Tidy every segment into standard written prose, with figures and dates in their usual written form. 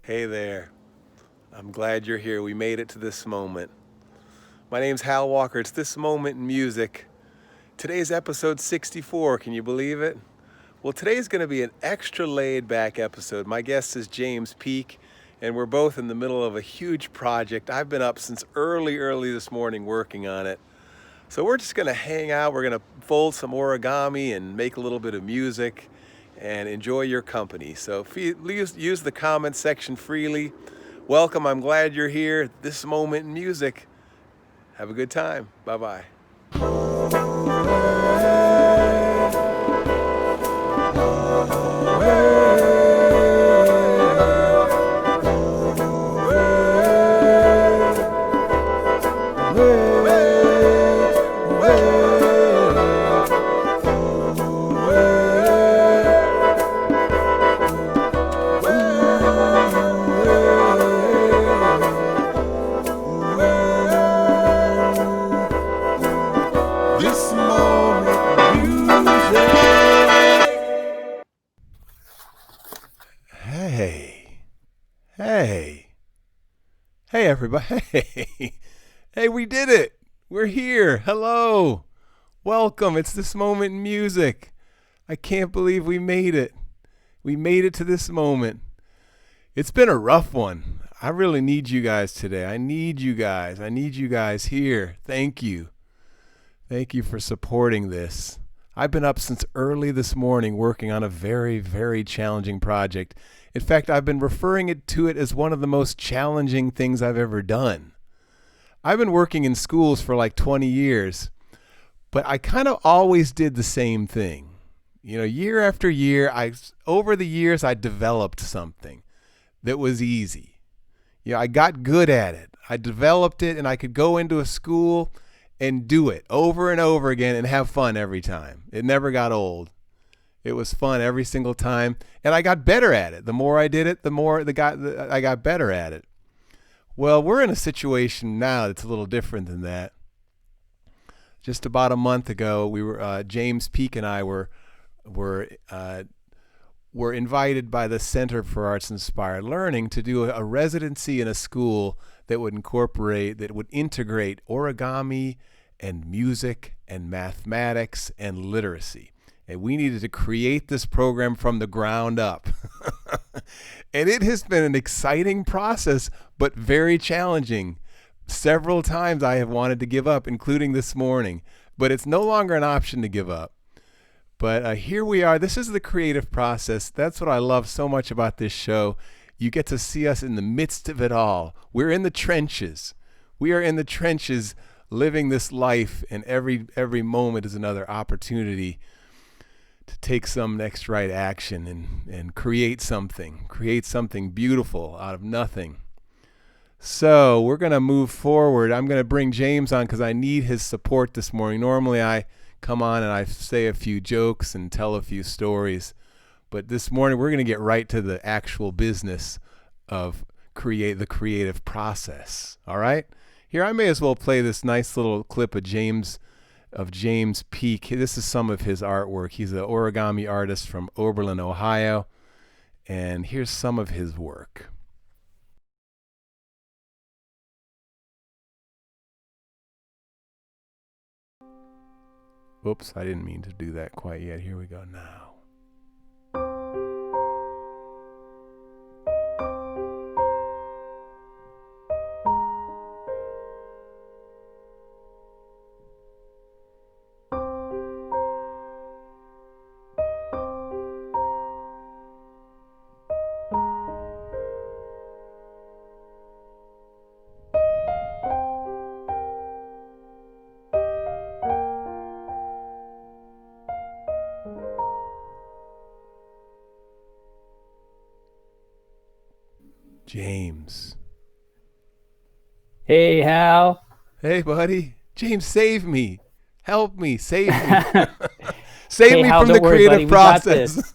Hey there. I'm glad you're here. We made it to this moment. My name's Hal Walker. It's This Moment in Music. Today's episode 64. Can you believe it? Well, today's going to be an extra laid back episode. My guest is James Peake, and we're both in the middle of a huge project. I've been up since early this morning working on it. So we're just going to hang out. We're going to fold some origami and make a little bit of music and enjoy your company. So use the comment section freely. Welcome. I'm glad you're here. This moment in music. Have a good time. Bye-bye. Hey everybody. Hey, we did it. We're here. Hello. Welcome. It's This Moment in Music. I can't believe we made it. We made it to this moment. It's been a rough one. I really need you guys today. I need you guys here. Thank you. Thank you for supporting this. I've been up since early this morning working on a very challenging project. In fact, I've been referring to it as one of the most challenging things I've ever done. I've been working in schools for like 20 years, but I kind of always did the same thing. You know, year after year, over the years, I developed something that was easy. You know, I got good at it. I developed it, and I could go into a school and do it over and over again and have fun every time. It never got old. It was fun every single time, and I got better at it. The more I did it, the more I got better at it. Well, we're in a situation now that's a little different than that. Just about a month ago, we were James Peake and I were invited by the Center for Arts Inspired Learning to do a residency in a school that would integrate origami and music and mathematics and literacy. And we needed to create this program from the ground up. And it has been an exciting process, but very challenging. Several times I have wanted to give up, including this morning. But it's no longer an option to give up. But here we are. This is the creative process. That's what I love so much about this show. You get to see us in the midst of it all. We're in the trenches. We are in the trenches living this life, and every moment is another opportunity to take some next right action and create something beautiful out of nothing. So we're going to move forward. I'm going to bring James on because I need his support this morning. Normally I come on and I say a few jokes and tell a few stories. But this morning we're going to get right to the actual business of the creative process. All right? Here, I may as well play this nice little clip of James Peake. This is some of his artwork. He's an origami artist from Oberlin, Ohio. And here's some of his work. Oops, I didn't mean to do that quite yet. Here we go now. James. Hey, Hal. Hey, buddy. James, save me. Help me. Save me. Save Hey, me Hal, from the don't worry, buddy. creative process.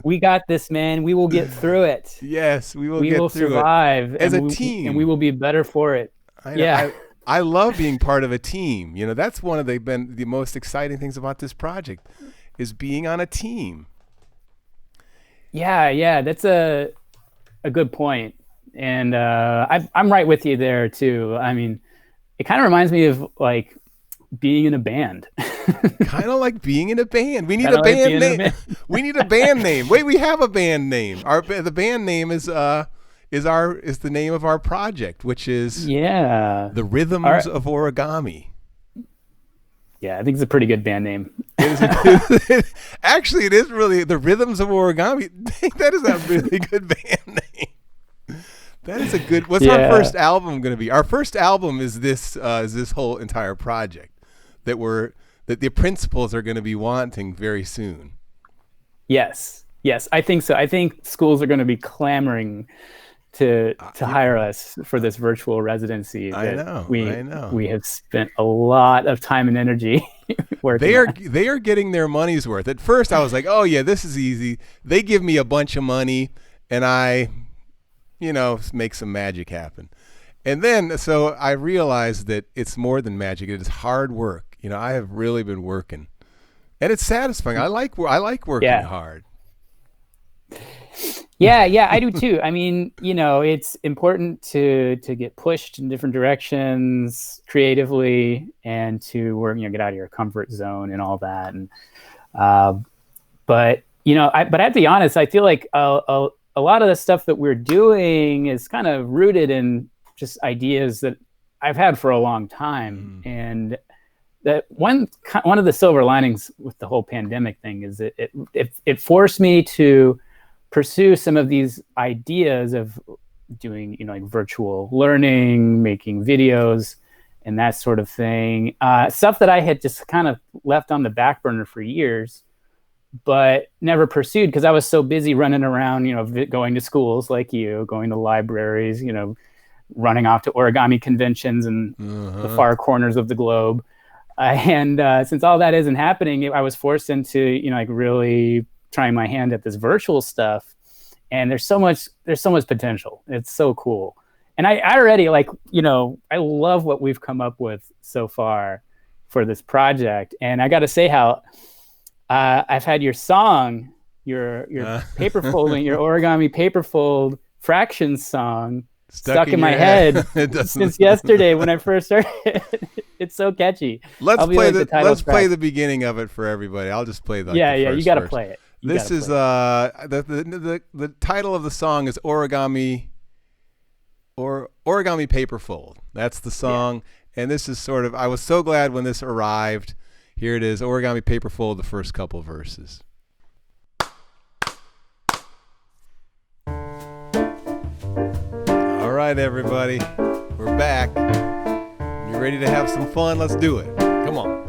We got this, man. We will get through it. Yes, we will We get will through survive it. As and a team. and we will be better for it. I love being part of a team. You know, that's one of the most exciting things about this project is being on a team. Yeah. a good point. And I'm right with you there too. I mean, it kind of reminds me of like being in a band. Kind of like being in a band. We need Kinda a like band being in a name. band. We need a band name. Wait, we have a band name. The band name is the name of our project, which is Yeah. The All Rhythms right. of Origami. Yeah, I think it's a pretty good band name. Actually, it is really The Rhythms of Origami. That is a really good band name. That is a good. What's our Yeah. first album going to be? Our first album is this whole entire project that the principals are going to be wanting very soon. Yes. Yes, I think so. I think schools are going to be clamoring to hire us for this virtual residency I that know. we have spent a lot of time and energy working on. They are getting their money's worth. At first, I was like, "Oh yeah, this is easy." They give me a bunch of money, and I, make some magic happen. And then, so I realized that it's more than magic. It is hard work. I have really been working, and it's satisfying. I like working Yeah. hard. Yeah, I do too. I mean, it's important to get pushed in different directions creatively and to work, get out of your comfort zone and all that. And but but I have to be honest, I feel like a lot of the stuff that we're doing is kind of rooted in just ideas that I've had for a long time. And that one of the silver linings with the whole pandemic thing is it forced me to pursue some of these ideas of doing, like virtual learning, making videos, and that sort of thing. Stuff that I had just kind of left on the back burner for years, but never pursued because I was so busy running around, going to schools like you, going to libraries, running off to origami conventions in the far corners of the globe. And since all that isn't happening, I was forced into, like really trying my hand at this virtual stuff. And there's so much potential. It's so cool. And I already I love what we've come up with so far for this project. And I got to say how I've had your song, your paper folding, your origami paper fold fractions song stuck in my head since yesterday when I first heard it. It's so catchy. Let's play the beginning of it for everybody. I'll just play the you got to play it. This is the title of the song is Origami Paper Fold. That's the song, and this is sort of. I was so glad when this arrived. Here it is, Origami Paper Fold, the first couple verses. All right, everybody, we're back. You ready to have some fun? Let's do it. Come on.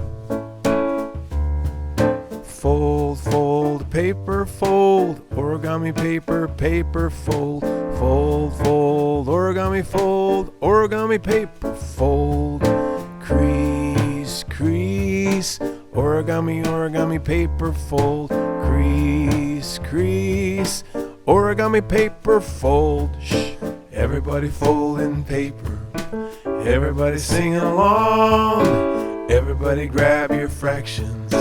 Fold, fold, paper, fold, origami paper, paper, fold, fold, fold, origami fold, origami paper, fold, crease, crease, origami, origami paper, fold, crease, crease, origami paper, fold. Shh, everybody folding paper, everybody singing along, everybody grab your fractions.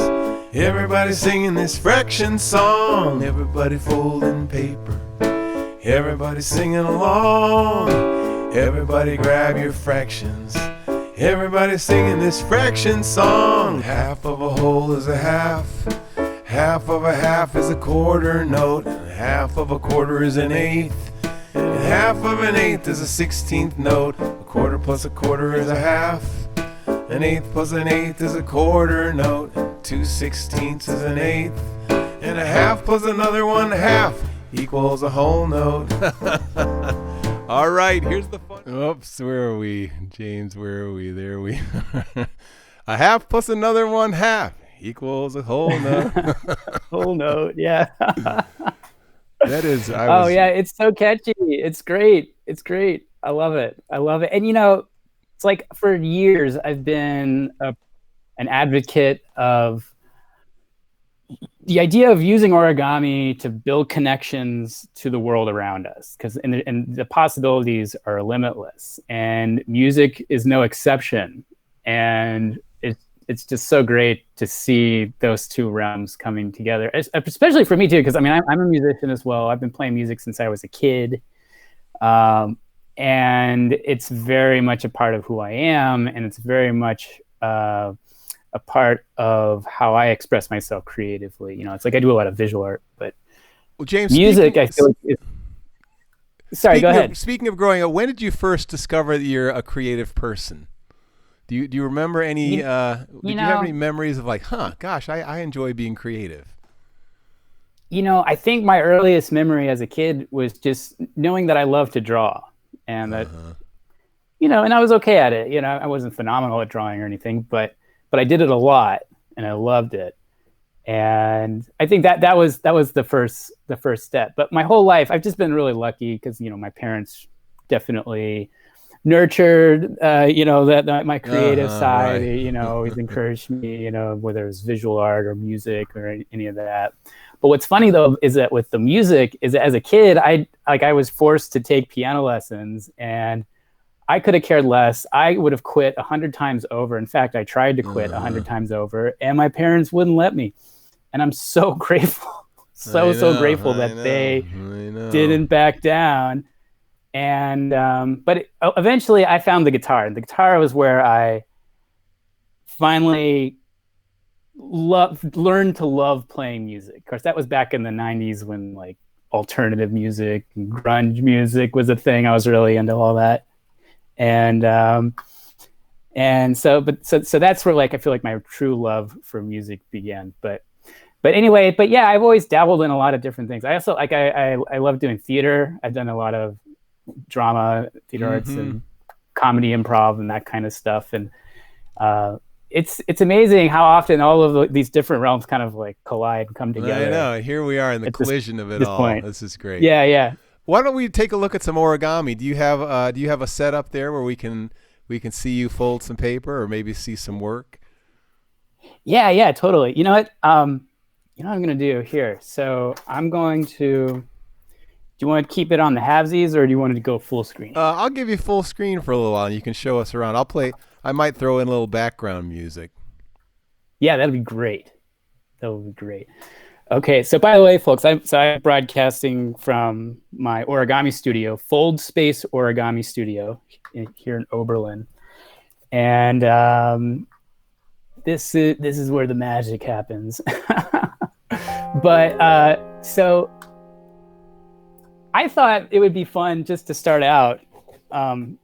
Everybody singing this fraction song. Everybody folding paper. Everybody singing along. Everybody grab your fractions. Everybody singing this fraction song. Half of a whole is a half. Half of a half is a quarter note. And half of a quarter is an eighth. And half of an eighth is a 16th note. A quarter plus a quarter is a half. An eighth plus an eighth is a quarter note. 2/16 is an eighth, and a half plus another 1/2 equals a whole note. All right, here's the fun. Oops, where are we, James? Where are we? There we are. A half plus another 1/2 equals a whole note. Whole note, yeah. That is. Yeah, it's so catchy. It's great. It's great. I love it. And it's like for years I've been an advocate of the idea of using origami to build connections to the world around us, because and the possibilities are limitless, and music is no exception. And it's just so great to see those two realms coming together, especially for me too, because I mean I'm a musician as well. I've been playing music since I was a kid, And it's very much a part of who I am, and it's very much a part of how I express myself creatively. It's like I do a lot of visual art, but James, music, I feel like sorry, go ahead. Speaking of growing up, when did you first discover that you're a creative person? Do you remember any? Did you have any memories of like, gosh, I enjoy being creative? I think my earliest memory as a kid was just knowing that I love to draw, and that, and I was okay at it. I wasn't phenomenal at drawing or anything, but I did it a lot, and I loved it. And I think that was the first step. But my whole life, I've just been really lucky because my parents definitely nurtured that my creative side. Right. Always encouraged me. Whether it's visual art or music or any of that. But what's funny though is that with the music, is that as a kid, I was forced to take piano lessons, and I could have cared less. I would have quit 100 times over. In fact, I tried to quit 100 times over, and my parents wouldn't let me. And I'm so grateful, so grateful that they didn't back down. And but eventually I found the guitar. And the guitar was where I finally learned to love playing music. Of course, that was back in the 90s when like alternative music and grunge music was a thing. I was really into all that. And so that's where like I feel like my true love for music began. But anyway, yeah, I've always dabbled in a lot of different things. I also like I love doing theater. I've done a lot of drama, theater arts, and comedy, improv, and that kind of stuff. And it's amazing how often all of these different realms kind of like collide and come together. I know. Here we are in the collision of it all. Point. This is great. Yeah. Why don't we take a look at some origami? Do you have a setup there where we can see you fold some paper or maybe see some work? Yeah, totally. You know what? You know what I'm going to do here? So I'm going to, do you want to keep it on the halvesies or do you want to go full screen? I'll give you full screen for a little while and you can show us around. I might throw in a little background music. Yeah, that'd be great. That would be great. Okay, so by the way, folks, I'm broadcasting from my origami studio, Fold Space Origami Studio here in Oberlin. And this is where the magic happens. But so I thought it would be fun just to start out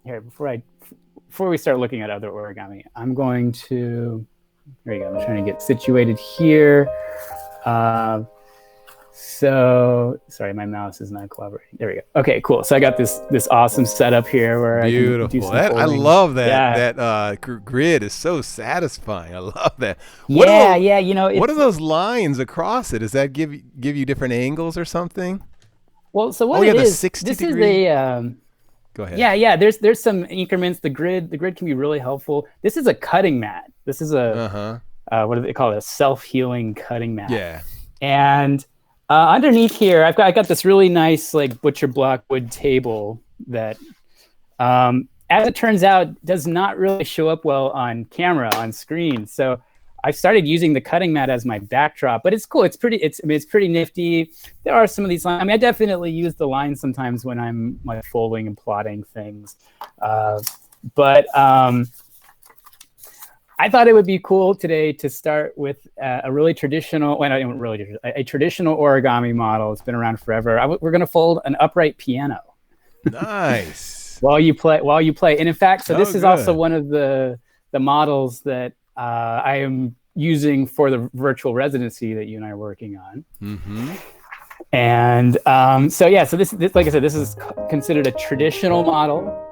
here before we start looking at other origami. I'm going to, here you go. I'm trying to get situated here. So sorry, my mouse is not cooperating. There we go. Okay, cool. So I got this awesome setup here where beautiful. I can do some I love that. Yeah. That grid is so satisfying. I love that. What are those lines across it? Does that give you different angles or something? Well, so what it is, 60 this degree? is a go ahead. Yeah. There's some increments. The grid can be really helpful. This is a cutting mat. This is a what do they call it? A self-healing cutting mat. Yeah. And underneath here, I got this really nice like butcher block wood table that, as it turns out, does not really show up well on camera, on screen. So I started using the cutting mat as my backdrop, but it's cool. It's pretty nifty. There are some of these lines. I mean, I definitely use the lines sometimes when I'm like folding and plotting things. But I thought it would be cool today to start with a really traditional, a traditional origami model. It's been around forever. We're going to fold an upright piano. Nice. while you play. And in fact, so this is also one of the models that I am using for the virtual residency that you and I are working on. Mm-hmm. And so this, like I said, this is considered a traditional model.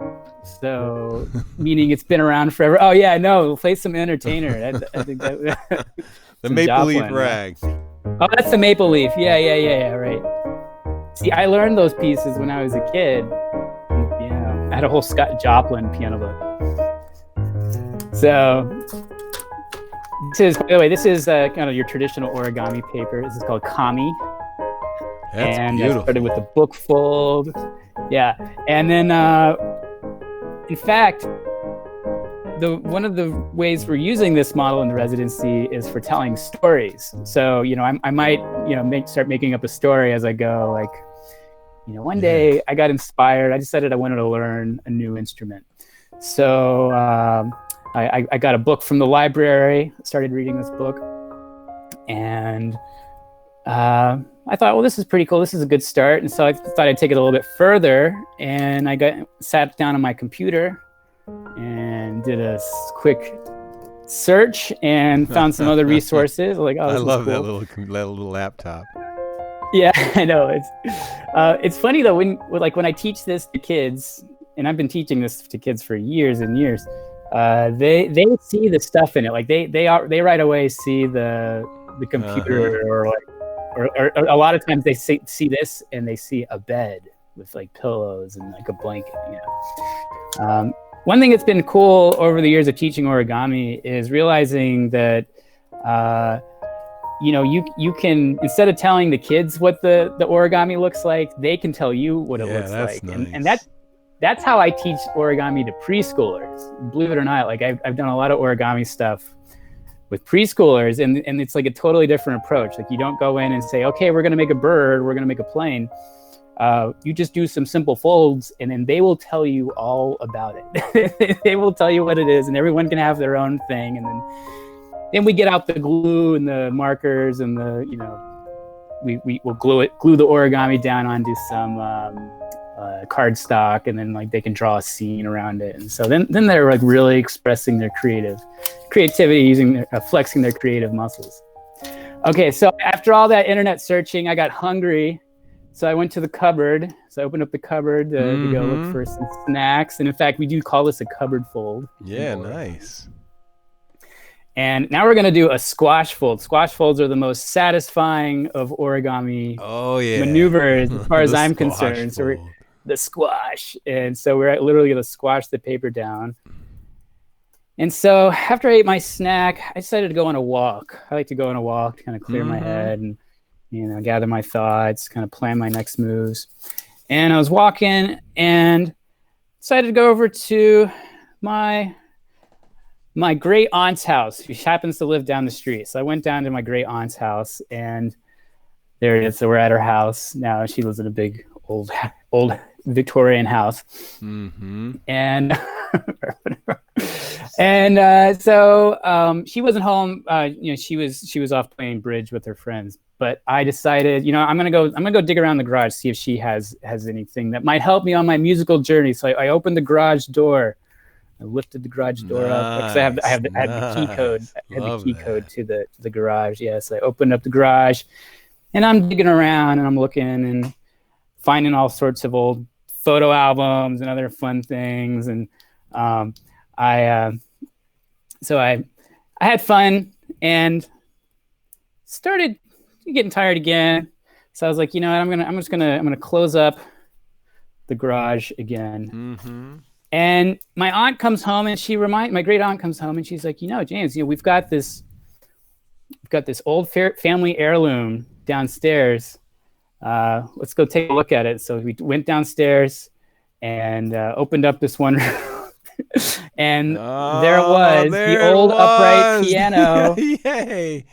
So, meaning it's been around forever. Oh yeah, no, we'll play some entertainer. I think that the maple leaf rag. Oh, that's the maple leaf. Yeah, right. See, I learned those pieces when I was a kid. I had a whole Scott Joplin piano book. So, this is kind of your traditional origami paper. This is called kami. That's and beautiful. I started with the book fold. Yeah, and then. In fact, one of the ways we're using this model in the residency is for telling stories. So, I might, start making up a story as I go. Like, one day I got inspired. I decided I wanted to learn a new instrument. So I got a book from the library, started reading this book, and I thought, well, this is pretty cool. This is a good start. And so I thought I'd take it a little bit further, and I sat down on my computer and did a quick search and found some other resources. Like, oh, I love cool. that little laptop. Yeah, I know. It's funny though, when I teach this to kids, and I've been teaching this to kids for years and years, they see the stuff in it. Like they right away see the computer, or a lot of times they see this and they see a bed with like pillows and like a blanket. One thing that's been cool over the years of teaching origami is realizing that you can, instead of telling the kids what the origami looks like, they can tell you what it looks like. Nice. And that's how I teach origami to preschoolers. Believe it or not, like I've done a lot of origami stuff with preschoolers, and it's like a totally different approach. Like, you don't go in and say, okay, we're going to make a bird, we're going to make a plane. You just do some simple folds, and then they will tell you all about it. They will tell you what it is, and everyone can have their own thing. And then we get out the glue and the markers, and we will glue the origami down onto some cardstock, and then like they can draw a scene around it. And so then they're like really expressing their creativity, using flexing their creative muscles. Okay, so after all that internet searching, I got hungry. So I went to the cupboard. So I opened up the cupboard to go look for some snacks. And in fact, we do call this a cupboard fold. Yeah, nice. And now we're going to do a squash fold. Squash folds are the most satisfying of origami maneuvers as far as I'm concerned. So we're the squash. And so we're literally going to squash the paper down. And so after I ate my snack, I decided to go on a walk. I like to go on a walk to kind of clear my head and gather my thoughts, kind of plan my next moves. And I was walking and decided to go over to my great aunt's house, who happens to live down the street. So I went down to my great aunt's house, and there it is. So we're at her house now. She lives in a big old Victorian house. And so she wasn't home. She was off playing bridge with her friends. But I decided, I'm gonna go dig around the garage, see if she has anything that might help me on my musical journey. So I opened the garage door. I lifted the garage door up because I have the key code. I had the key code to the garage. Yeah, so I opened up the garage, and I'm digging around, and I'm looking and finding all sorts of old photo albums and other fun things. And I had fun and started getting tired again. So I was like, I'm gonna close up the garage again. And my aunt comes home, and my great aunt comes home, and she's like, James, we've got this old family heirloom downstairs. Let's go take a look at it. So we went downstairs and opened up this one room. And there it was, the old upright piano. Yay!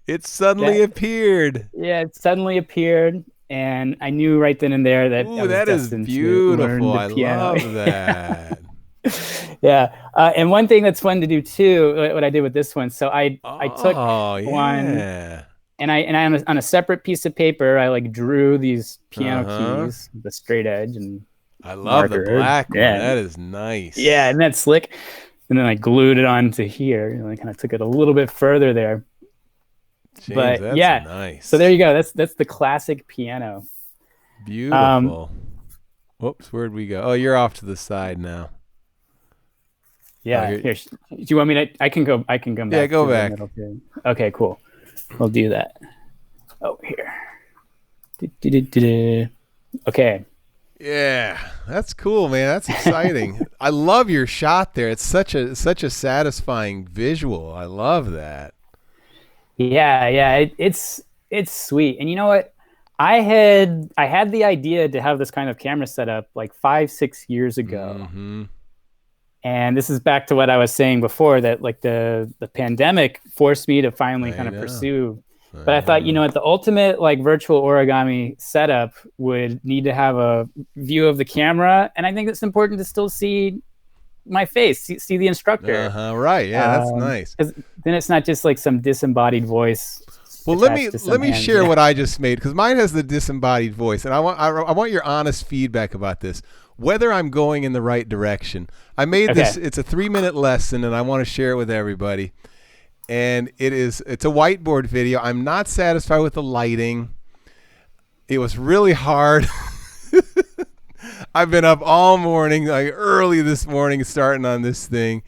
It suddenly appeared. Yeah, it suddenly appeared. And I knew right then and there that that is beautiful. I love that. Yeah. And one thing that's fun to do too, what I did with this one. So I took one, and I on a separate piece of paper, I like drew these piano keys with a straight edge, and I love the black one. That is nice. Yeah, and that's slick. And then I glued it onto here. I kind of took it a little bit further there. James, but that's nice. So there you go. That's the classic piano. Beautiful. Whoops, where'd we go? Oh, you're off to the side now. Yeah. Here. Do you want me to? I can come back. Yeah, go back. Okay, cool. We'll do that. Oh, here. Okay. Yeah, that's cool, man. That's exciting. I love your shot there. It's such a satisfying visual. I love that. Yeah, it's sweet. And you know what? I had the idea to have this kind of camera set up like 5-6 years ago. And this is back to what I was saying before, that like the pandemic forced me to finally kind of pursue But I thought, the ultimate like virtual origami setup would need to have a view of the camera, and I think it's important to still see my face, see the instructor. Right. Yeah, that's nice. Because then it's not just like some disembodied voice. Well, let me share what I just made, because mine has the disembodied voice, and I want your honest feedback about this, whether I'm going in the right direction. I made this. It's a 3-minute lesson, and I want to share it with everybody. And it's a whiteboard video. I'm not satisfied with the lighting. It was really hard. I've been up all morning, like early this morning, starting on this thing.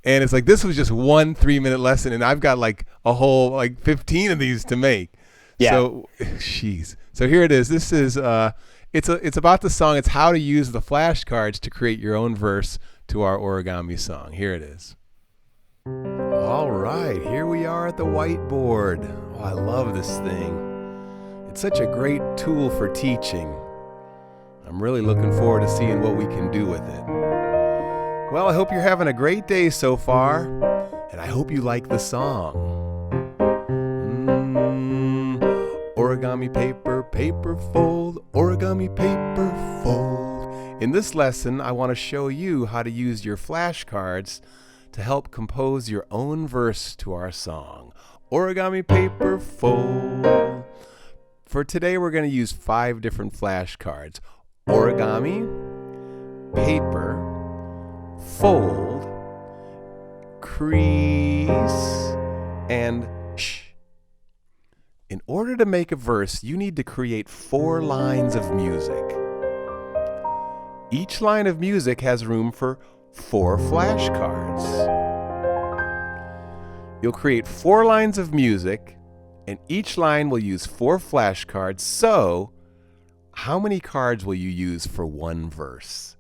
And it's like, this was just one 3-minute lesson, and I've got like a whole like 15 of these to make. Yeah. So, jeez. So here it is. This is it's about the song. It's how to use the flashcards to create your own verse to our origami song. Here it is. All right, here we are at the whiteboard. Oh, I love this thing. It's such a great tool for teaching. I'm really looking forward to seeing what we can do with it. Well, I hope you're having a great day so far, and I hope you like the song. Origami paper, paper fold, origami paper fold. In this lesson, I want to show you how to use your flashcards to help compose your own verse to our song. Origami paper fold. For today, we're going to use 5 different flashcards. Origami, paper, fold, crease, and shh. In order to make a verse, you need to create 4 lines of music. Each line of music has room for 4 flashcards. You'll create 4 lines of music, and each line will use 4 flashcards. So, how many cards will you use for one verse?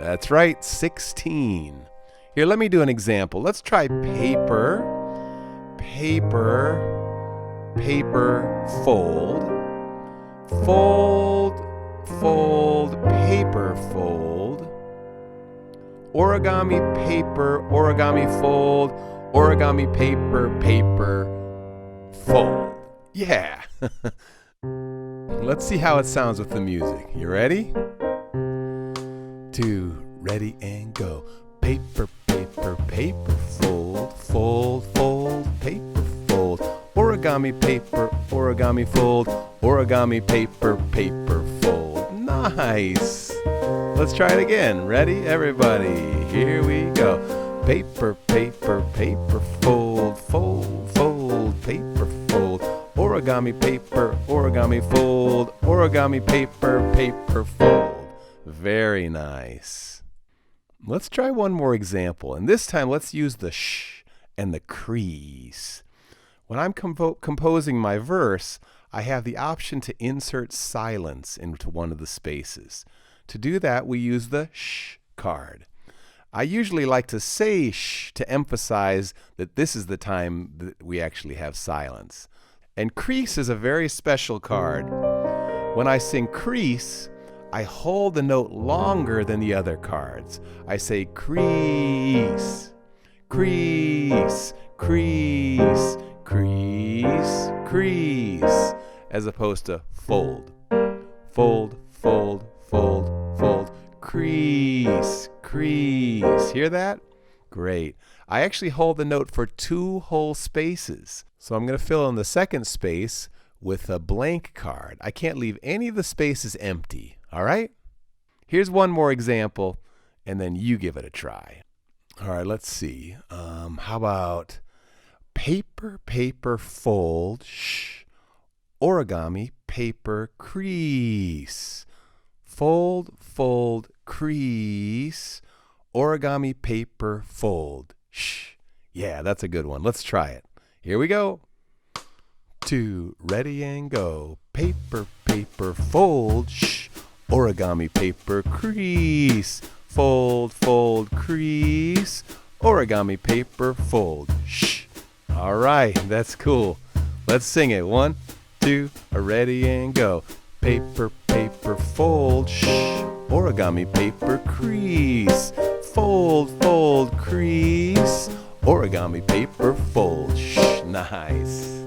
That's right, 16. Here, let me do an example. Let's try paper, paper, paper, fold, fold, fold, paper, fold, origami, paper, origami, fold, origami, paper, paper, fold. Yeah. Let's see how it sounds with the music. You ready? 2, ready and go. Paper, paper, paper, fold, fold, fold, paper, fold, origami, paper, origami, fold, origami, paper, paper, fold. Nice. Let's try it again. Ready, everybody? Here we go. Paper, paper, paper, fold, fold, fold, paper, fold, origami, paper, origami, fold, origami, paper, paper, fold. Very nice. Let's try one more example, and this time let's use the shh and the crease. When I'm composing my verse, I have the option to insert silence into one of the spaces. To do that, we use the shh card. I usually like to say shh to emphasize that this is the time that we actually have silence. And crease is a very special card. When I sing crease, I hold the note longer than the other cards. I say crease, crease, crease, crease, crease, as opposed to fold, fold, fold, fold, fold, crease, crease. Hear that? Great. I actually hold the note for 2 whole spaces. So I'm going to fill in the second space with a blank card. I can't leave any of the spaces empty. All right? Here's one more example, and then you give it a try. All right, let's see. How about paper, paper, fold, shh, origami, paper, crease, fold, fold, crease, origami, paper, fold, shh. Yeah, that's a good one. Let's try it. Here we go. 2, ready and go. Paper, paper, fold, shh, origami, paper, crease, fold, fold, crease, origami, paper, fold, shh. All right, that's cool. Let's sing it. 1, 2, ready and go. Paper, paper, fold, shh, origami, paper, crease, fold, fold, crease, origami paper fold. Shh, nice.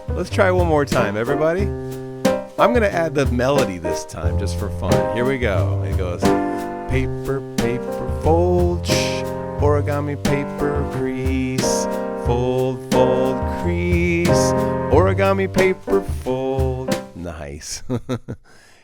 Let's try one more time, everybody. I'm going to add the melody this time just for fun. Here we go. It goes paper, paper, fold, shh, origami paper, crease, fold, fold, crease, origami paper, fold. Nice.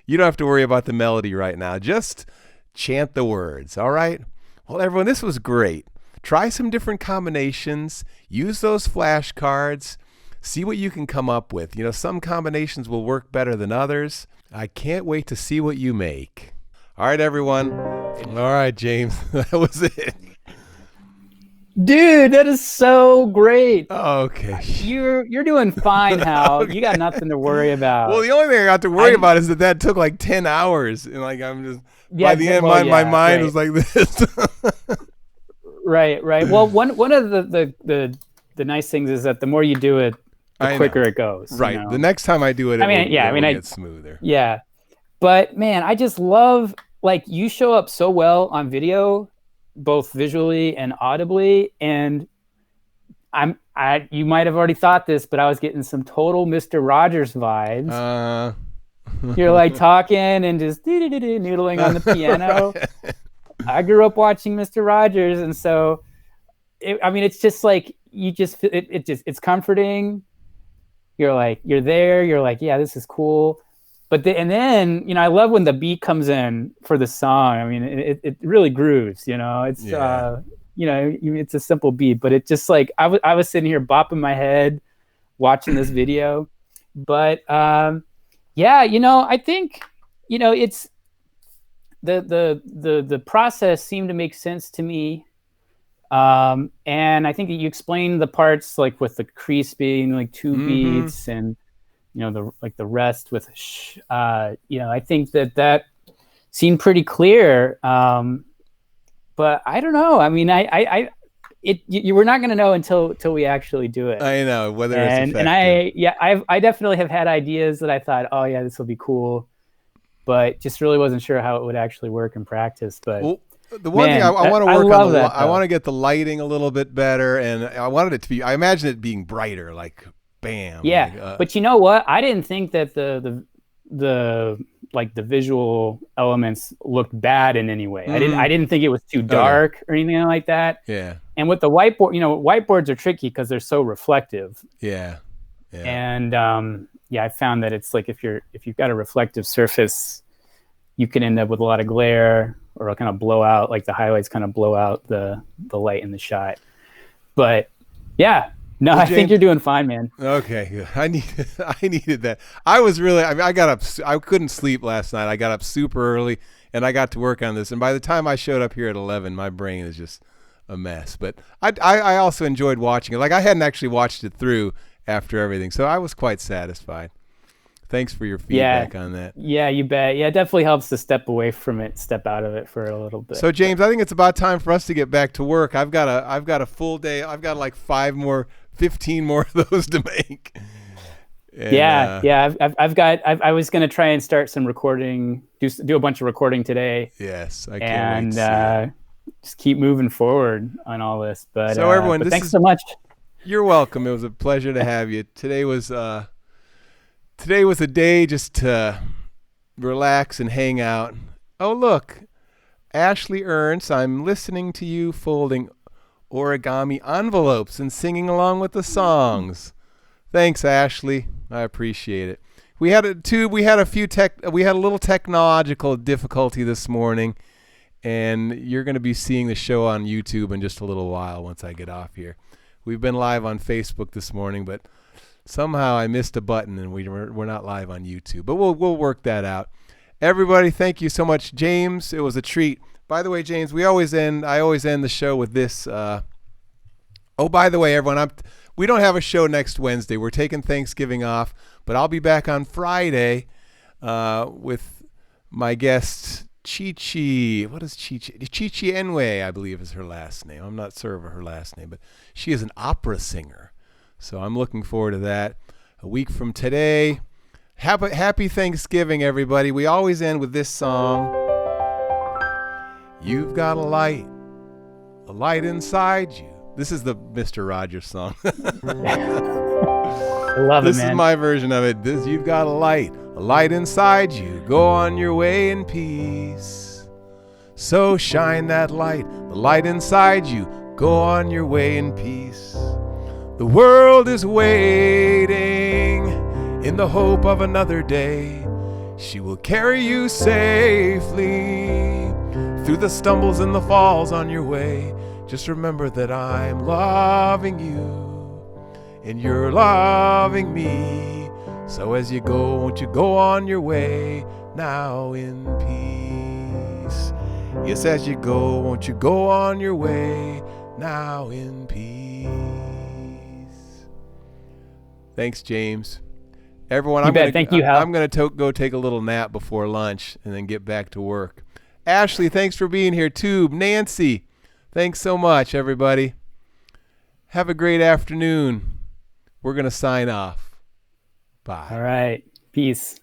You don't have to worry about the melody right now. Just chant the words, all right? Well, everyone, this was great. Try some different combinations. Use those flashcards. See what you can come up with. You know, some combinations will work better than others. I can't wait to see what you make. All right, everyone. All right, James. That was it. Dude, that is so great. Oh, okay. You're doing fine, Hal. Okay. You got nothing to worry about. Well, the only thing I got to worry about is that took like 10 hours. And like I'm just, by the end, my mind was like this. Right. Well, one of the nice things is that the more you do it, the quicker it goes. Right. You know? The next time I do it, it will get smoother. Yeah. But man, I just love, like, you show up so well on video, both visually and audibly. And you might have already thought this, but I was getting some total Mr. Rogers vibes. You're like talking and just noodling on the piano. Right. I grew up watching Mr. Rogers. And so, it's just like, it's comforting. You're like, you're there. You're like, yeah, this is cool. And then, I love when the beat comes in for the song. I mean, it really grooves, It's, it's a simple beat, but it just like, I was sitting here bopping my head watching this video. But, I think, it's the process seemed to make sense to me. And I think that you explained the parts like with the crease being like 2 beats and the rest with I think that seemed pretty clear. But I don't know. I mean, you were not going to know until we actually do it. I know whether it's effective. And I definitely have had ideas that I thought, oh yeah, this will be cool, but just really wasn't sure how it would actually work in practice. But the one thing I want to work on, I want to get the lighting a little bit better, and I wanted it to be. I imagine it being brighter, like bam. Yeah, like, but you know what? I didn't think that the visual elements looked bad in any way. I didn't think it was too dark or anything like that. Yeah. And with the whiteboard, whiteboards are tricky because they're so reflective. Yeah. And I found that it's like if you've got a reflective surface, you can end up with a lot of glare, or kind of blow out, like the highlights kind of blow out the light in the shot. But yeah, no, well, James, I think you're doing fine, man. Okay, good. I needed that. I was really, I got up, I couldn't sleep last night. I got up super early and I got to work on this. And by the time I showed up here at 11, my brain is just a mess. But I also enjoyed watching it. Like I hadn't actually watched it through after everything. So I was quite satisfied. Thanks for your feedback on that. Yeah, you bet. Yeah, it definitely helps to step away from it, step out of it for a little bit. So James, I think it's about time for us to get back to work. I've got a full day. I've got like 15 more of those to make. And, I was going to try and start some recording, do a bunch of recording today. Yes, I can't wait to see it. Just keep moving forward on all this. But so everyone, thanks so much. You're welcome. It was a pleasure to have you. Today was a day just to relax and hang out. Oh, look, Ashley Ernst, I'm listening to you folding origami envelopes and singing along with the songs. Thanks, Ashley. I appreciate it. We had a little technological difficulty this morning, and you're going to be seeing the show on YouTube in just a little while once I get off here. We've been live on Facebook this morning, but somehow I missed a button and we're not live on YouTube, but we'll work that out. Everybody, thank you so much. James, it was a treat. By the way, James, I always end the show with this. Oh, by the way, everyone, we don't have a show next Wednesday. We're taking Thanksgiving off, but I'll be back on Friday with my guest, Chi-Chi. What is Chi-Chi? Chi-Chi Enway, I believe is her last name. I'm not sure of her last name, but she is an opera singer. So I'm looking forward to that. A week from today. Happy Thanksgiving, everybody. We always end with this song. You've got a light a light inside you. This is the Mr. Rogers song. I love it, man. This is my version of it. You've got a light inside you. Go on your way in peace. So shine that light, the light inside you. Go on your way in peace. The world is waiting in the hope of another day. She will carry you safely through the stumbles and the falls on your way. Just remember that I'm loving you and you're loving me. So as you go, won't you go on your way now in peace? Yes, as you go, won't you go on your way now in peace? Thanks, James. Everyone, Thank you, Hal. I'm going to go take a little nap before lunch and then get back to work. Ashley, thanks for being here too. Nancy, thanks so much, everybody. Have a great afternoon. We're going to sign off. Bye. All right. Peace.